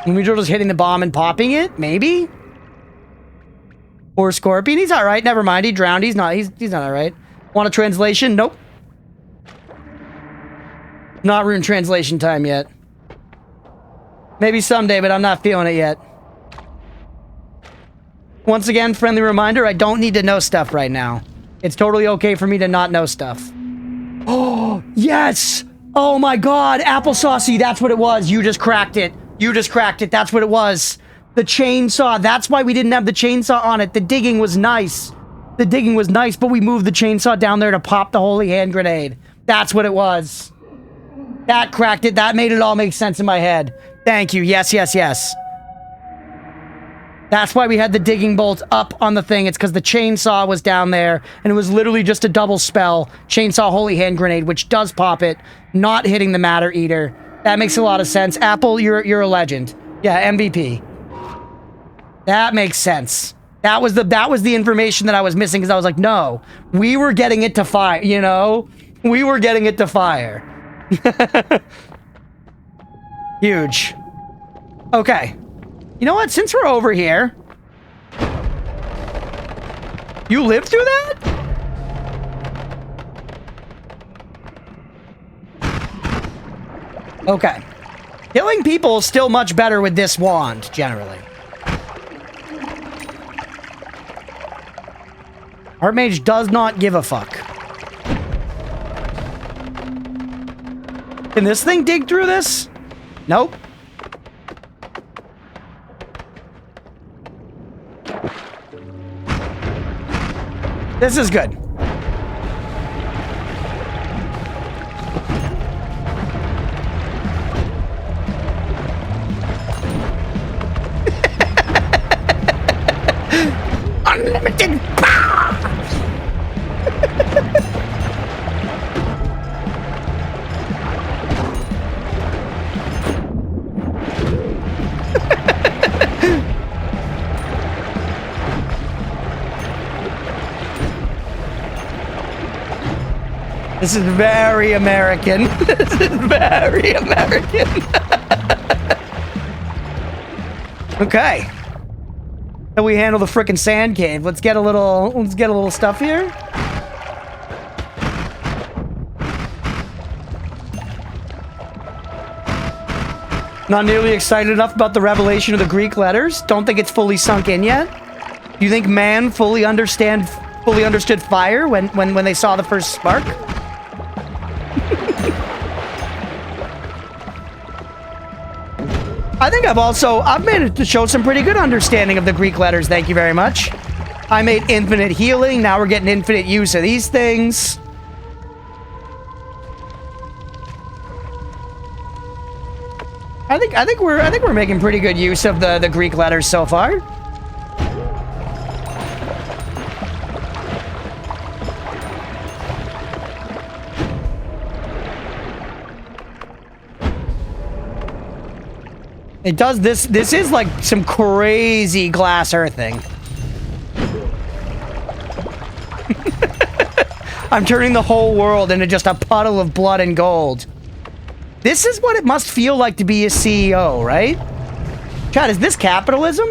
Lumijo just hitting the bomb and popping it? Maybe? Or Scorpion? He's alright. Never mind. He drowned. He's not alright. Want a translation? Nope. Not rune translation time yet. Maybe someday, but I'm not feeling it yet. Once again, friendly reminder, I don't need to know stuff right now. It's totally okay for me to not know stuff. Oh, yes! Oh my god, applesaucy, that's what it was. You just cracked it. You just cracked it. That's what it was. The chainsaw. That's why we didn't have the chainsaw on it. The digging was nice. The digging was nice, but we moved the chainsaw down there to pop the holy hand grenade. That's what it was. That cracked it. That made it all make sense in my head. Thank you. Yes, yes, yes. That's why we had the digging bolt up on the thing. It's because the chainsaw was down there, and it was literally just a double spell. Chainsaw Holy Hand Grenade, which does pop it, not hitting the Matter Eater. That makes a lot of sense. Apple, you're a legend. Yeah, MVP. That makes sense. That was the information that I was missing, because I was like, no, we were getting it to fire, you know? We were getting it to fire. Huge. Okay. You know what? Since we're over here... You lived through that? Okay. Killing people is still much better with this wand, generally. Archmage does not give a fuck. Can this thing dig through this? Nope. This is good. Unlimited power! This is very American. This is very American. Okay. How we handle the frickin' sand cave? Let's get a little stuff here. Not nearly excited enough about the revelation of the Greek letters. Don't think it's fully sunk in yet. Do you think man fully understood fire when they saw the first spark? I think I've managed to show some pretty good understanding of the Greek letters, thank you very much. I made infinite healing, now we're getting infinite use of these things. I think we're making pretty good use of the Greek letters so far. It does this. This is like some crazy glass earthing. I'm turning the whole world into just a puddle of blood and gold. This is what it must feel like to be a CEO, right? Chad, is this capitalism?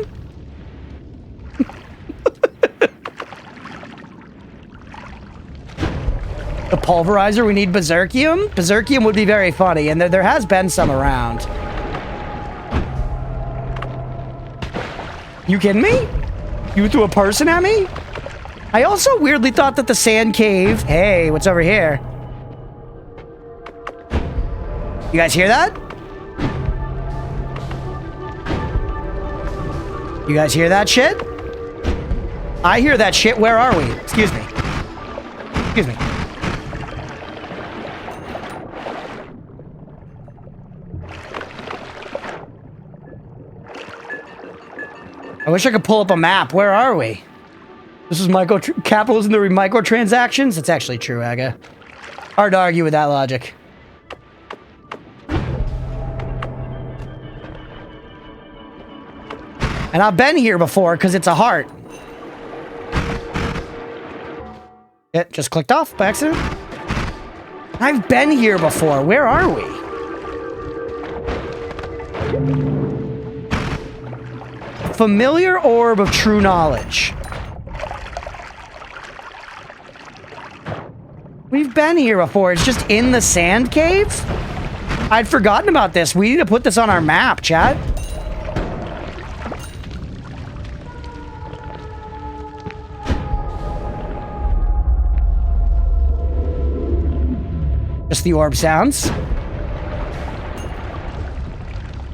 The pulverizer, we need Berserkium? Berserkium would be very funny, and there has been some around. You kidding me? You threw a person at me? I also weirdly thought that the sand cave... Hey, what's over here? You guys hear that? You guys hear that shit? I hear that shit. Where are we? Excuse me. Excuse me. I wish I could pull up a map. Where are we? This is capitalism through microtransactions? That's actually true, Aga. Hard to argue with that logic. And I've been here before because it's a heart. It just clicked off by accident. I've been here before. Where are we? Familiar orb of true knowledge. We've been here before. It's just in the sand cave? I'd forgotten about this. We need to put this on our map, chat. Just the orb sounds.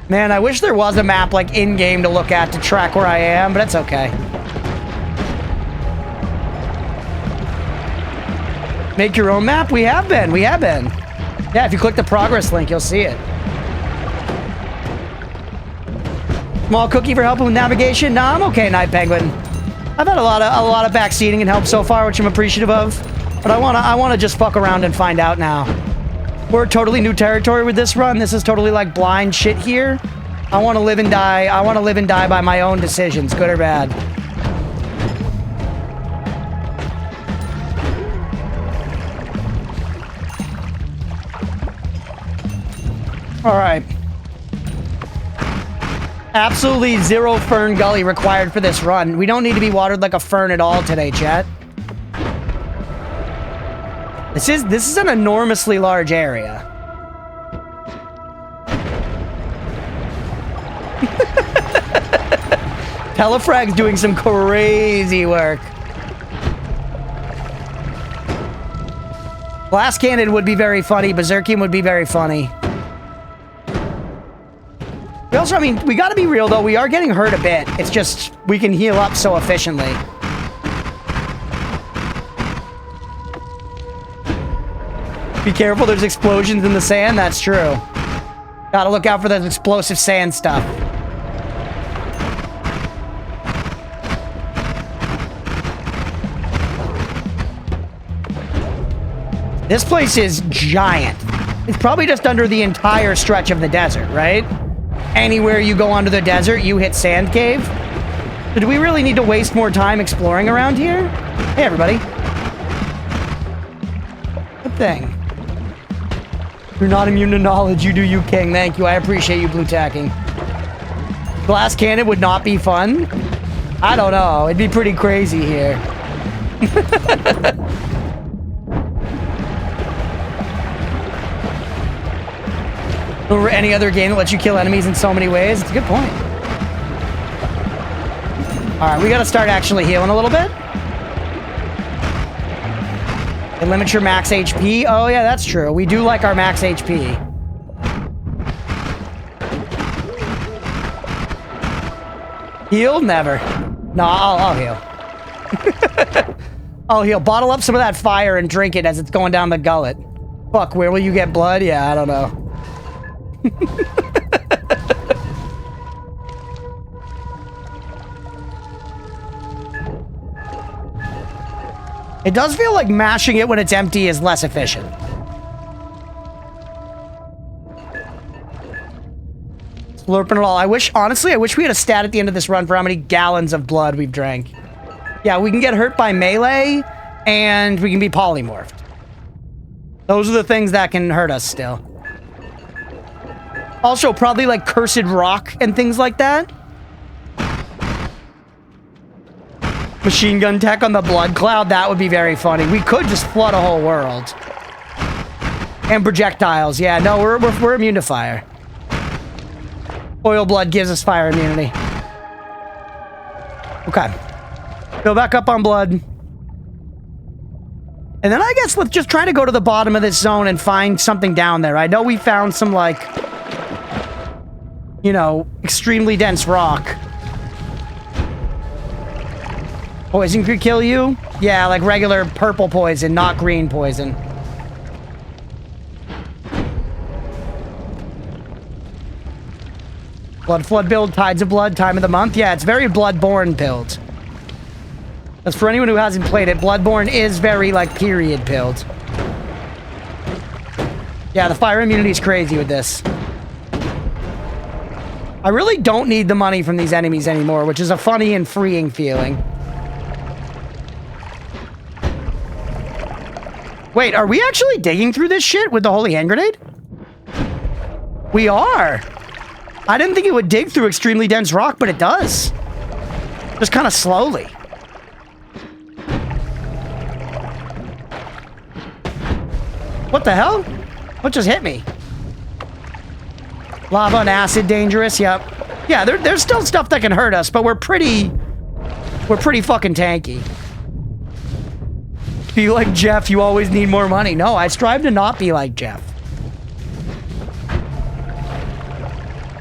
Man, I wish there was a map like in-game to look at to track where I am, but that's okay. Make your own map? We have been. We have been. Yeah, if you click the progress link, you'll see it. Small cookie for helping with navigation? Nah, I'm okay, Night Penguin. I've had a lot of backseating and help so far, which I'm appreciative of. But I wanna just fuck around and find out now. We're totally new territory with this run. This is totally like blind shit here. I want to live and die. I want to live and die by my own decisions, good or bad. All right. Absolutely zero fern gully required for this run. We don't need to be watered like a fern at all today, chat. This is an enormously large area. Telefrag's doing some crazy work. Glass Cannon would be very funny. Berserkium would be very funny. We also, I mean, we gotta be real though. We are getting hurt a bit. It's just, we can heal up so efficiently. Be careful, there's explosions in the sand. That's true. Gotta look out for that explosive sand stuff. This place is giant. It's probably just under the entire stretch of the desert, right? Anywhere you go onto the desert, you hit Sand Cave. So do we really need to waste more time exploring around here? Hey, everybody. Good thing. You're not immune to knowledge. You do you, King. Thank you. I appreciate you blue tacking. Glass Cannon would not be fun. I don't know. It'd be pretty crazy here. Over any other game that lets you kill enemies in so many ways? It's a good point. Alright, we gotta start actually healing a little bit. It limits your max HP. Oh yeah, that's true. We do like our max HP. Heal? Never. No, I'll heal. I'll heal. Bottle up some of that fire and drink it as it's going down the gullet. Fuck, where will you get blood? Yeah, I don't know. It does feel like mashing it when it's empty is less efficient. Slurping it all. Honestly, I wish we had a stat at the end of this run for how many gallons of blood we've drank. Yeah, we can get hurt by melee, and we can be polymorphed. Those are the things that can hurt us still. Also, probably like cursed rock and things like that. Machine gun tech on the blood cloud, that would be very funny. We could just flood a whole world. And projectiles, yeah, no, we're immune to fire. Oil blood gives us fire immunity. Okay. Go back up on blood. And then I guess let's just try to go to the bottom of this zone and find something down there. I know we found some, like, you know, extremely dense rock. Poison could kill you? Yeah, like regular purple poison, not green poison. Blood flood build, tides of blood, time of the month. Yeah, it's very Bloodborne build. As for anyone who hasn't played it, Bloodborne is very, like, period build. Yeah, the fire immunity is crazy with this. I really don't need the money from these enemies anymore, which is a funny and freeing feeling. Wait, are we actually digging through this shit with the holy hand grenade? We are. I didn't think it would dig through extremely dense rock, but it does. Just kind of slowly. What the hell? What just hit me? Lava and acid dangerous, yep. Yeah, there's still stuff that can hurt us, but we're pretty fucking tanky. Be like Jeff, you always need more money. No, I strive to not be like Jeff.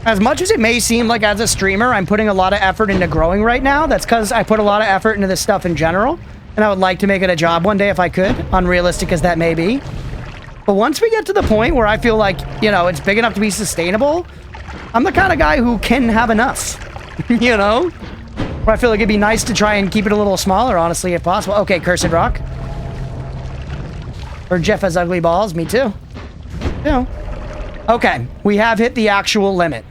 As much as it may seem like as a streamer, I'm putting a lot of effort into growing right now, that's because I put a lot of effort into this stuff in general, and I would like to make it a job one day if I could, unrealistic as that may be. But once we get to the point where I feel like, you know, it's big enough to be sustainable, I'm the kind of guy who can have enough, you know? Where I feel like it'd be nice to try and keep it a little smaller, honestly, if possible. Okay, Cursed Rock. Or Jeff has ugly balls, me too. Yeah. Okay, we have hit the actual limit.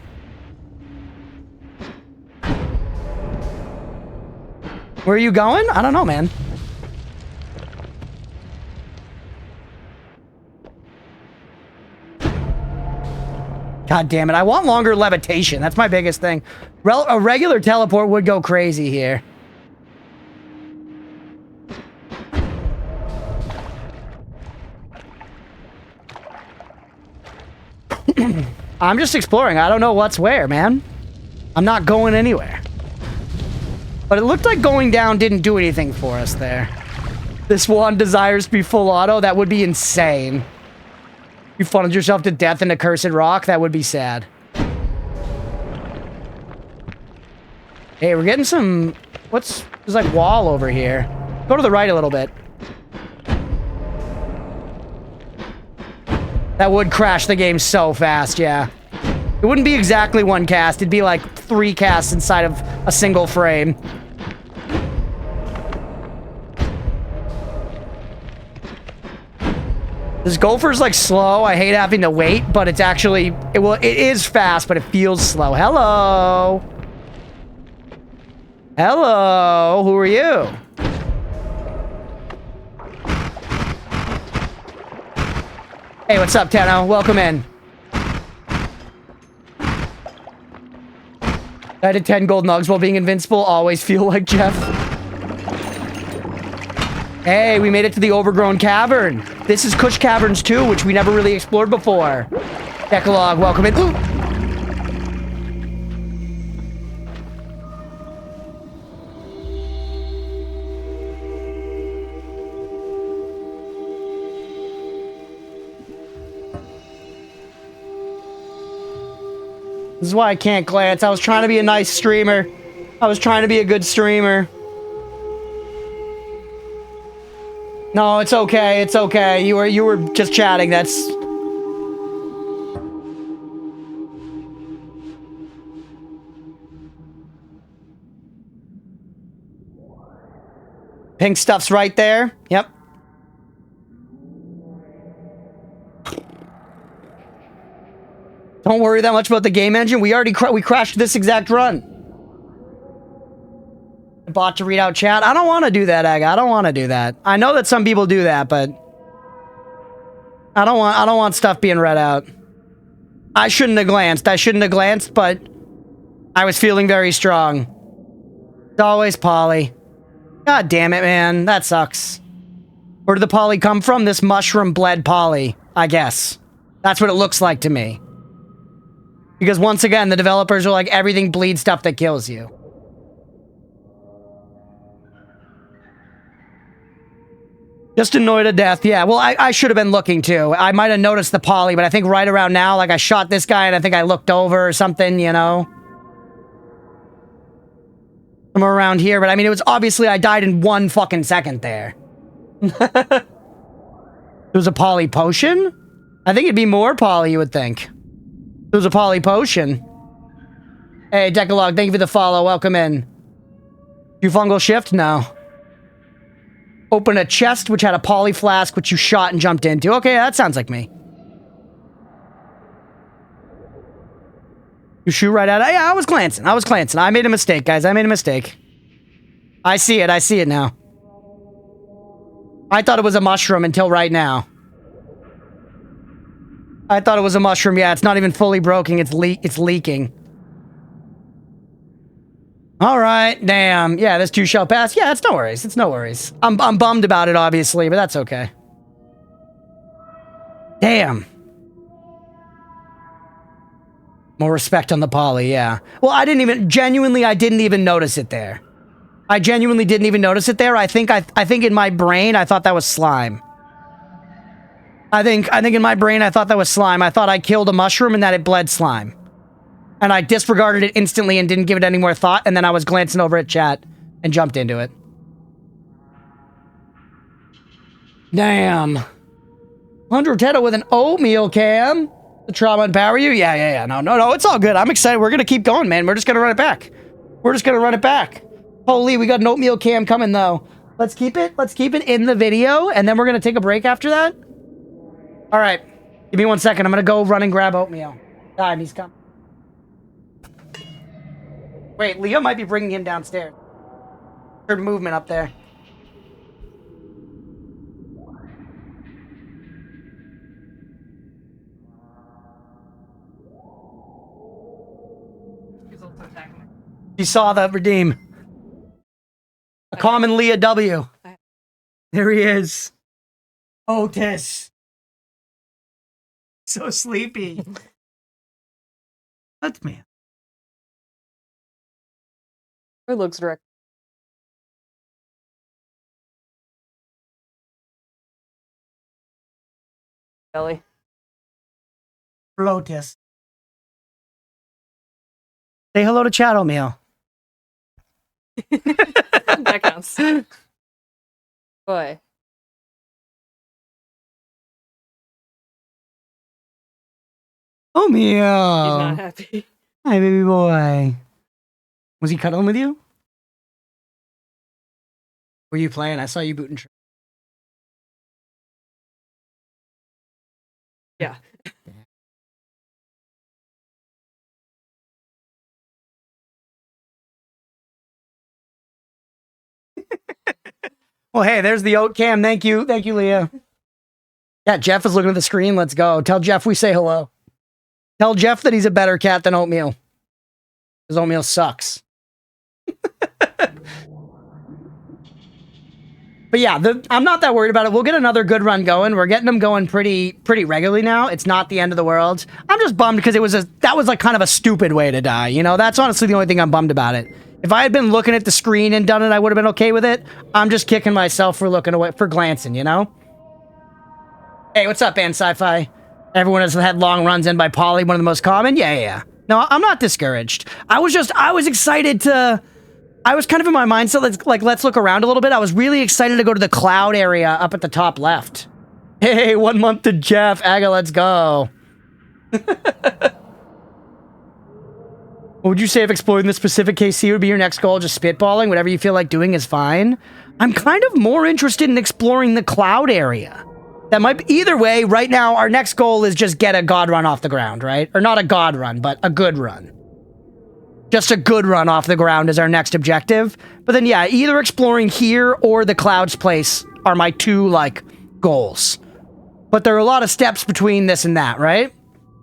Where are you going? I don't know, man. God damn it. I want longer levitation. That's my biggest thing. A regular teleport would go crazy here. I'm just exploring. I don't know what's where, man. I'm not going anywhere. But it looked like going down didn't do anything for us there. This one desires to be full auto. That would be insane. You funneled yourself to death into Cursed Rock? That would be sad. Hey, we're getting some... There's like wall over here. Go to the right a little bit. That would crash the game so fast, yeah. It wouldn't be exactly one cast. It'd be like 3 casts inside of a single frame. This gopher's like slow. I hate having to wait, but it's actually... It is fast, but it feels slow. Hello. Hello. Who are you? Hey, what's up, Tenno? Welcome in. I did 10 gold nugs while being invincible. Always feel like Jeff. Hey, we made it to the overgrown cavern. This is Kush Caverns 2, which we never really explored before. Decalogue, welcome in. Ooh. This is why I can't glance. I was trying to be a nice streamer. I was trying to be a good streamer. No, it's okay. It's okay. You were just chatting. That's... Pink stuff's right there. Yep. Don't worry that much about the game engine. We already we crashed this exact run. Bot to read out chat. I don't want to do that, Aga. I don't want to do that. I know that some people do that, but I don't want stuff being read out. I shouldn't have glanced, but I was feeling very strong. It's always Polly. God damn it, man. That sucks. Where did the Polly come from? This mushroom bled Polly, I guess. That's what it looks like to me. Because once again, the developers are like, everything bleeds stuff that kills you. Just annoyed to death. Yeah, well, I should have been looking too. I might have noticed the Polly, but I think right around now, like I shot this guy and I think I looked over or something, you know? Somewhere around here, but I mean, it was obviously I died in 1 fucking second there. There was a Polly potion? I think it'd be more Polly, you would think. There was a Polly potion. Hey, Decalogue, thank you for the follow. Welcome in. You fungal shift? No. Open a chest which had a Polly flask which you shot and jumped into. Okay, that sounds like me. You shoot right at it? Yeah, I was glancing. I made a mistake, guys. I made a mistake. I see it now. I thought it was a mushroom until right now. I thought it was a mushroom. Yeah, it's not even fully broken. It's leaking. All right, damn. Yeah, this too shall pass. Yeah, it's no worries. It's no worries. I'm bummed about it, obviously, but that's okay. Damn. More respect on the Polly, yeah. Well, I didn't even notice it there. I genuinely didn't even notice it there. I think in my brain, I thought that was slime. I think in my brain, I thought that was slime. I thought I killed a mushroom and that it bled slime. And I disregarded it instantly and didn't give it any more thought, and then I was glancing over at chat and jumped into it. Damn. 100 Teta with an oatmeal cam. The trauma empower you? Yeah. No, it's all good. I'm excited. We're gonna keep going, man. We're just gonna run it back. Holy, we got an oatmeal cam coming, though. Let's keep it in the video, and then we're gonna take a break after that. All right. Give me 1 second. I'm gonna go run and grab oatmeal. Time, he's coming. Wait, Leo might be bringing him downstairs. Heard movement up there. You saw the redeem. A common Leah W. There he is. Otis. So sleepy. That's me. It looks direct. Belly. Lotus. Say hello to Chat Oatmeal. That counts. Boy. Oatmeal. He's not happy. Hi, baby boy. Was he cuddling with you? Were you playing? I saw you booting. Yeah. Well, hey, there's the oat cam. Thank you, Leah. Yeah, Jeff is looking at the screen. Let's go. Tell Jeff we say hello. Tell Jeff that he's a better cat than Oatmeal. Because Oatmeal sucks. But yeah, I'm not that worried about it. We'll get another good run going. We're getting them going pretty regularly now. It's not the end of the world. I'm just bummed because that was like kind of a stupid way to die. You know, that's honestly the only thing I'm bummed about it. If I had been looking at the screen and done it, I would have been okay with it. I'm just kicking myself for looking away, for glancing, you know? Hey, what's up, Band Sci-Fi? Everyone has had long runs in by Polly, one of the most common? Yeah. No, I'm not discouraged. I was excited to... I was kind of in my mindset, let's look around a little bit. I was really excited to go to the cloud area up at the top left. Hey, 1 month to Jeff. Aga, let's go. What would you say if exploring the specific KC would be your next goal? Just spitballing? Whatever you feel like doing is fine. I'm kind of more interested in exploring the cloud area. That might be, either way, right now, our next goal is just get a god run off the ground, right? Or not a god run, but a good run. Just a good run off the ground is our next objective. But then, yeah, either exploring here or the clouds place are my two, like, goals. But there are a lot of steps between this and that, right?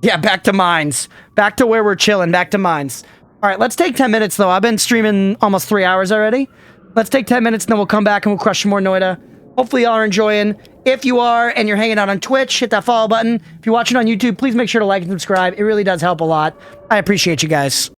Yeah, back to mines. Back to where we're chilling. Back to mines. All right, let's take 10 minutes, though. I've been streaming almost 3 hours already. Let's take 10 minutes, and then we'll come back and we'll crush some more Noita. Hopefully y'all are enjoying. If you are, and you're hanging out on Twitch, hit that follow button. If you're watching on YouTube, please make sure to like and subscribe. It really does help a lot. I appreciate you guys.